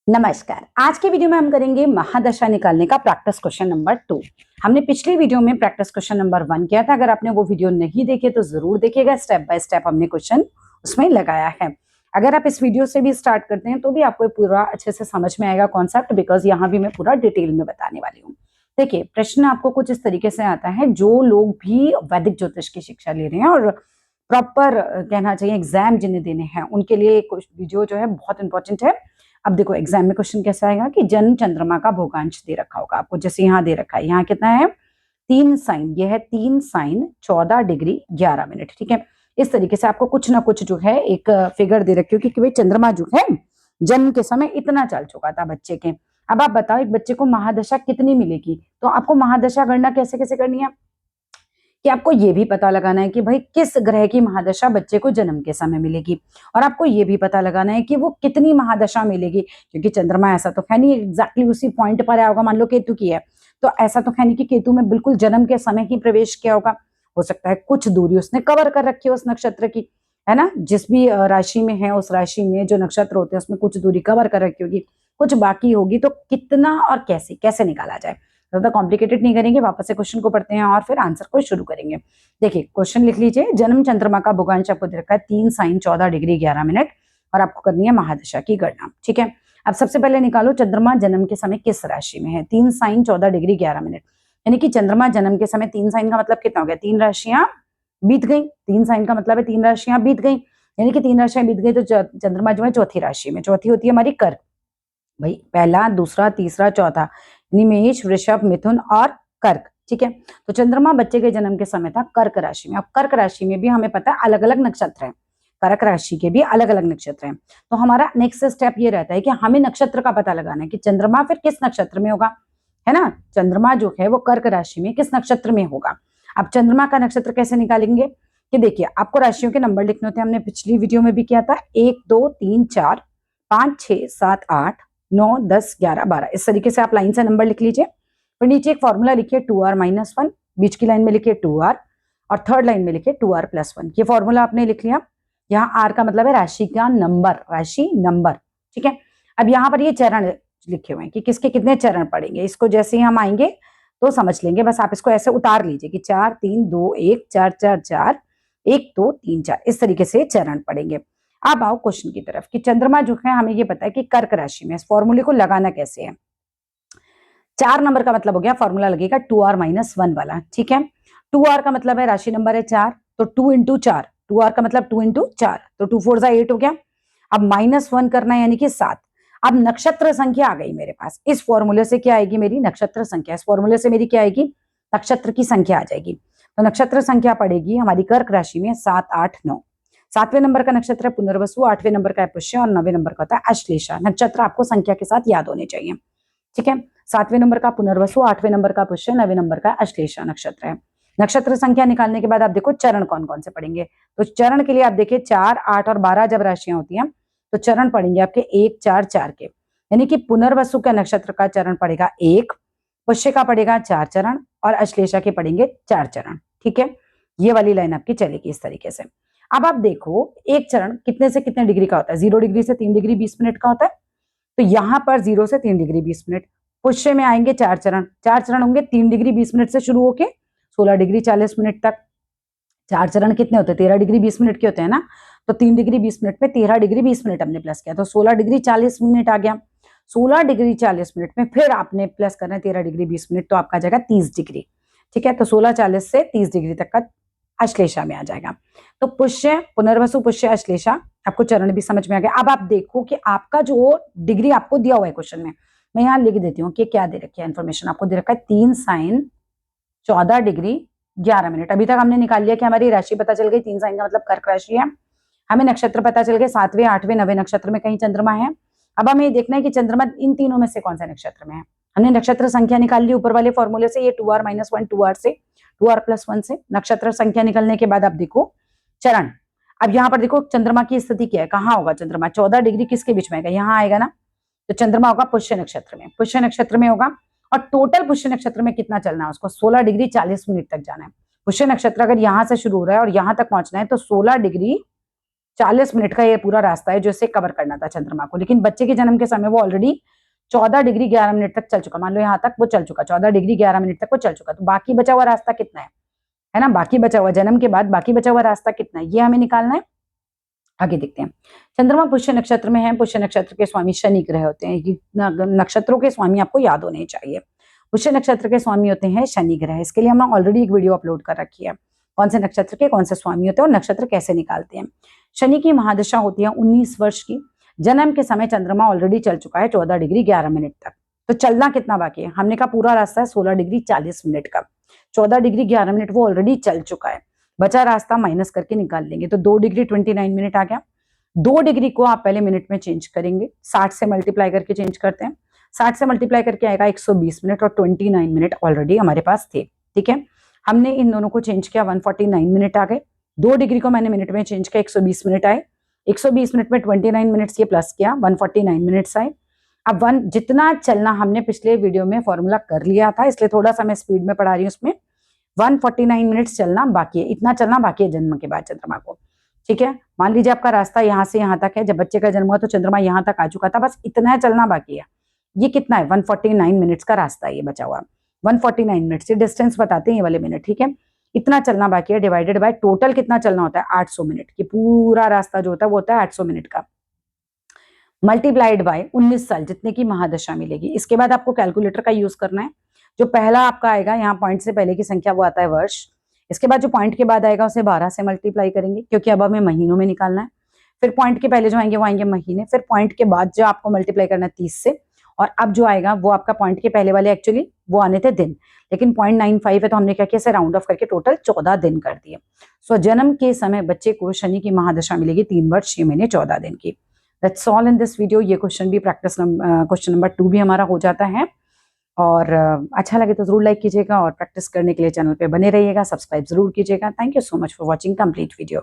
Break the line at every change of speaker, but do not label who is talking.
नमस्कार। आज के वीडियो में हम करेंगे महादशा निकालने का प्रैक्टिस क्वेश्चन नंबर 2। हमने पिछली वीडियो में प्रैक्टिस क्वेश्चन नंबर 1 किया था। अगर आपने वो वीडियो नहीं देखे तो जरूर देखिएगा। स्टेप बाय स्टेप हमने क्वेश्चन उसमें लगाया है। अगर आप इस वीडियो से भी स्टार्ट करते हैं तो भी आपको पूरा अच्छे से समझ में आएगा कॉन्सेप्ट, बिकॉज यहाँ भी मैं पूरा डिटेल में बताने वाली हूँ। देखिए, प्रश्न आपको कुछ इस तरीके से आता है। जो लोग भी वैदिक ज्योतिष की शिक्षा ले रहे हैं और प्रॉपर कहना चाहिए एग्जाम जिन्हें देने हैं, उनके लिए वीडियो जो है बहुत इंपॉर्टेंट है। अब देखो एग्जाम में क्वेश्चन कैसा आएगा कि जन्म चंद्रमा का भोगांश दे रखा होगा आपको, जैसे यहाँ दे रखा है। यहाँ कितना है 3 साइन, ये है 3 साइन 14 डिग्री 11 मिनट। ठीक है, इस तरीके से आपको कुछ ना कुछ जो है एक फिगर दे रखी होगी कि भाई चंद्रमा जो है जन्म के समय इतना चल चुका था बच्चे के। अब आप बताओ एक बच्चे को महादशा कितनी मिलेगी, तो आपको महादशा गणना कैसे कैसे करनी है कि आपको ये भी पता लगाना है कि भाई किस ग्रह की महादशा बच्चे को जन्म के समय मिलेगी, और आपको ये भी पता लगाना है कि वो कितनी महादशा मिलेगी, क्योंकि चंद्रमा ऐसा तो है नहीं एग्जैक्टली उसी पॉइंट पर आया होगा। मान लो केतु की है तो ऐसा तो है नहीं कि केतु में बिल्कुल जन्म के समय ही प्रवेश किया होगा। हो सकता है कुछ दूरी उसने कवर कर रखी है उस नक्षत्र की, है ना। जिस भी राशि में है उस राशि में जो नक्षत्र होते हैं उसमें कुछ दूरी कवर कर रखी होगी, कुछ बाकी होगी। तो कितना और कैसे कैसे निकाला जाए, ज्यादा कॉम्प्लिकेटेड नहीं करेंगे, वापस से क्वेश्चन को पढ़ते हैं और फिर आंसर को शुरू करेंगे। देखिए क्वेश्चन लिख लीजिए। जन्म चंद्रमा का भोगांश आपको दे रखा है 3 साइन 14 डिग्री 11 मिनट और आपको करनी है महादशा की गणना। ठीक है, अब सबसे पहले निकालो चंद्रमा जन्म के समय किस राशि में है। 3 साइन 14 डिग्री 11 मिनट, यानी कि चंद्रमा जन्म के समय 3 साइन का मतलब कितना हो गया, 3 राशियां बीत गई। 3 साइन का मतलब है 3 राशियां बीत गई, यानी कि 3 राशियां बीत गई तो चंद्रमा जो है चौथी राशि में, चौथी होती है हमारी कर्क। भाई पहला दूसरा तीसरा चौथा, यानी मेष वृषभ मिथुन और कर्क। ठीक है, तो चंद्रमा बच्चे के जन्म के समय था कर्क राशि में। अब कर्क राशि में भी हमें पता है अलग अलग नक्षत्र हैं, कर्क राशि के भी अलग अलग नक्षत्र हैं। तो हमारा नेक्स्ट स्टेप ये रहता है कि हमें नक्षत्र का पता लगाना है कि चंद्रमा फिर किस नक्षत्र में होगा, है ना। चंद्रमा जो है वो कर्क राशि में किस नक्षत्र में होगा। अब चंद्रमा का नक्षत्र कैसे निकालेंगे कि देखिए आपको राशियों के नंबर लिखने होते हैं। हमने पिछली वीडियो में भी किया था 1 2 3 4 5 6 7 8 9 10 11 12, इस तरीके से आप लाइन से नंबर लिख लीजिए। फिर नीचे एक फॉर्मूला लिखिए 2r-1, बीच की लाइन में लिखिए 2r और थर्ड लाइन में लिखिए 2r+1। ये फॉर्मूला आपने लिख लिया। यहाँ r का मतलब है राशि का नंबर, राशि नंबर। ठीक है, अब यहाँ पर ये चरण लिखे हुए हैं कि किसके कितने चरण पड़ेंगे। इसको जैसे ही हम आएंगे तो समझ लेंगे, बस आप इसको ऐसे उतार लीजिए कि 4 3 2 1 4 4 4 1 2 3 4, इस तरीके से चरण पड़ेंगे। अब आओ क्वेश्चन की तरफ कि चंद्रमा जो है हमें ये पता है कि कर्क राशि में, इस फॉर्मूले को लगाना कैसे है। 4 नंबर का मतलब हो गया फॉर्मूला लगेगा 2r-1 वाला। ठीक है, 2r का मतलब है राशि नंबर है 4, तो 2 इंटू 4, 2r का मतलब 2 इंटू 4, तो 2 4 8 हो गया। अब -1 करना है यानी कि 7। अब नक्षत्र संख्या आ गई मेरे पास। इस फॉर्मूले से क्या आएगी मेरी नक्षत्र संख्या, इस फॉर्मूले से मेरी क्या आएगी नक्षत्र की संख्या आ जाएगी। तो नक्षत्र संख्या पड़ेगी हमारी कर्क राशि में 7 8 9। 7वें नंबर का नक्षत्र है पुनर्वसु, 8वें नंबर का है पुष्य और 9वें नंबर का होता है अश्लेषा। नक्षत्र आपको संख्या के साथ याद होने चाहिए। ठीक है, 7वें नंबर का पुनर्वसु, 8वें नंबर का पुष्य, 9वें नंबर का अश्लेषा नक्षत्र है। नक्षत्र संख्या निकालने के बाद आप देखो चरण कौन कौन से पड़ेंगे। तो चरण के लिए आप देखिए 4 8 और 12 जब राशियां होती हैं तो चरण पड़ेंगे आपके 1 4 4 के, यानी कि पुनर्वसु का नक्षत्र का चरण पड़ेगा 1, पुष्य का पड़ेगा 4 चरण और अश्लेषा के पड़ेंगे 4 चरण। ठीक है, ये वाली लाइन आपकी चलेगी इस तरीके से। अब आप देखो एक चरण कितने से कितने डिग्री का होता है, 0 डिग्री से 3 डिग्री 20 मिनट का होता है। तो यहां पर 0 से 3 डिग्री 20 मिनट। पुष्य में आएंगे 4 चरण, 4 चरण होंगे 3 डिग्री 20 मिनट से शुरू होके 16 डिग्री 40 मिनट तक। 4 चरण कितने होते हैं 13 डिग्री 20 मिनट के होते हैं ना। तो 3 डिग्री 20 मिनट में 13 डिग्री 20 मिनट हमने प्लस किया तो 16 डिग्री 40 मिनट आ गया। 16 डिग्री 40 मिनट में फिर आपने प्लस करना है 13 डिग्री 20 मिनट, तो आपका जाएगा 30 डिग्री। ठीक है, तो 16 40 से 30 डिग्री तक का अश्लेषा में आ जाएगा। तो पुष्य पुनर्वसु पुष्य अश्लेषा आपको चरण भी समझ में आ गया। अब आप देखो कि आपका जो डिग्री आपको दिया हुआ है क्वेश्चन में, मैं यहाँ लिख देती हूँ कि क्या दे रखी है इन्फॉर्मेशन। आपको दे रखा है 3 साइन 14 डिग्री 11 मिनट। अभी तक हमने निकाल लिया कि हमारी राशि पता चल गई, 3 साइन का मतलब कर्क राशि है। हमें नक्षत्र पता चल गए 7वें 8वें 9वें नक्षत्र में कहीं चंद्रमा है। अब हमें देखना है कि चंद्रमा इन तीनों में से कौन सा नक्षत्र में है। हमने नक्षत्र संख्या निकाल ली ऊपर वाले फॉर्मूले से, ये 2r-1 2r से 2r+1 से। नक्षत्र संख्या निकलने के बाद आप देखो चरण। अब यहाँ पर देखो चंद्रमा की स्थिति क्या है, कहाँ होगा चंद्रमा, 14 डिग्री किसके बीच में आएगा, यहाँ आएगा ना। तो चंद्रमा होगा पुष्य नक्षत्र में, पुष्य नक्षत्र में होगा। और टोटल पुष्य नक्षत्र में कितना चलना है उसको, 16 डिग्री 40 मिनट तक जाना है। पुष्य नक्षत्र अगर यहाँ से शुरू हो रहा है और यहाँ तक पहुंचना है तो 16 डिग्री 40 मिनट का ये पूरा रास्ता है जो इसे कवर करना था चंद्रमा को, लेकिन बच्चे के जन्म के समय वो ऑलरेडी 14 डिग्री 11 मिनट तक चल चुका। मान लो यहाँ तक वो चल चुका, 14 डिग्री 11 मिनट तक वो चल चुका। तो बाकी बचा हुआ रास्ता कितना है ना, बाकी बचा हुआ जन्म के बाद बाकी बचा हुआ रास्ता कितना है, ये हमें निकालना है। आगे देखते हैं। चंद्रमा पुष्य नक्षत्र में है। पुष्य नक्षत्र के स्वामी शनि ग्रह होते हैं। ये नक्षत्रों के स्वामी आपको याद होने चाहिए। पुष्य नक्षत्र के स्वामी होते हैं शनि ग्रह। इसके लिए हमने ऑलरेडी एक वीडियो अपलोड कर रखी है, कौन से नक्षत्र के कौन से स्वामी होते हैं और नक्षत्र कैसे निकालते हैं। शनि की महादशा होती है 19 वर्ष की। जन्म के समय चंद्रमा ऑलरेडी चल चुका है 14 डिग्री 11 मिनट तक। तो चलना कितना बाकी है, हमने कहा पूरा रास्ता है 16 डिग्री 40 मिनट का। 14 डिग्री 11 मिनट वो ऑलरेडी चल चुका है, बचा रास्ता माइनस करके निकाल लेंगे। तो 2 डिग्री 29 मिनट आ गया। 2 डिग्री को आप पहले मिनट में चेंज करेंगे, 60 से मल्टीप्लाई करके चेंज करते हैं। 60 से मल्टीप्लाई करके आएगा 120 मिनट और 29 मिनट ऑलरेडी हमारे पास थे। ठीक है, हमने इन दोनों को चेंज किया, 149 मिनट आ गए। 2 डिग्री को मैंने मिनट में चेंज किया, 120 मिनट आए। 120 मिनट में 29 मिनट्स ये प्लस किया, 149 मिनट्स आए। अब जितना चलना हमने पिछले वीडियो में फॉर्मूला कर लिया था, इसलिए थोड़ा सा मैं स्पीड में पढ़ा रही हूँ। उसमें 149 मिनट्स चलना बाकी है, इतना चलना बाकी है जन्म के बाद चंद्रमा को। ठीक है, मान लीजिए आपका रास्ता यहाँ से यहाँ तक है, जब बच्चे का जन्म हुआ तो चंद्रमा यहाँ तक आ चुका था, बस इतना चलना बाकी है। ये कितना है, 149 मिनट्स का रास्ता है ये बचा हुआ। 149 मिनट्स, ये डिस्टेंस बताते हैं ये वाले मिनट। ठीक है, इतना चलना बाकी है, डिवाइडेड बाय टोटल कितना चलना होता है 800 मिनट। ये पूरा रास्ता जो होता है वो होता है 800 मिनट का, मल्टीप्लाइड बाय 19 साल जितने की महादशा मिलेगी। इसके बाद आपको कैलकुलेटर का यूज करना है। जो पहला आपका आएगा यहाँ पॉइंट से पहले की संख्या वो आता है वर्ष। इसके बाद जो पॉइंट के बाद आएगा उसे 12 से मल्टीप्लाई करेंगे, क्योंकि अब हमें महीनों में निकालना है। फिर पॉइंट के पहले जो आएंगे वो आएंगे महीने। फिर पॉइंट के बाद जो आपको मल्टीप्लाई करना है 30 से, और अब जो आएगा वो आपका पॉइंट के पहले वाले एक्चुअली वो आने थे दिन, लेकिन 0.95 है तो हमने क्या किया, इसे राउंड ऑफ करके टोटल 14 दिन कर दिए। सो जन्म के समय बच्चे को शनि की महादशा मिलेगी 3 वर्ष 6 महीने 14 दिन की। That's all in this video. ये क्वेश्चन भी प्रैक्टिस क्वेश्चन नंबर 2 भी हमारा हो जाता है। और अच्छा लगे तो जरूर लाइक कीजिएगा और प्रैक्टिस करने के लिए चैनल पे बने रहिएगा, सब्सक्राइब जरूर कीजिएगा। Thank you so much for watching complete video.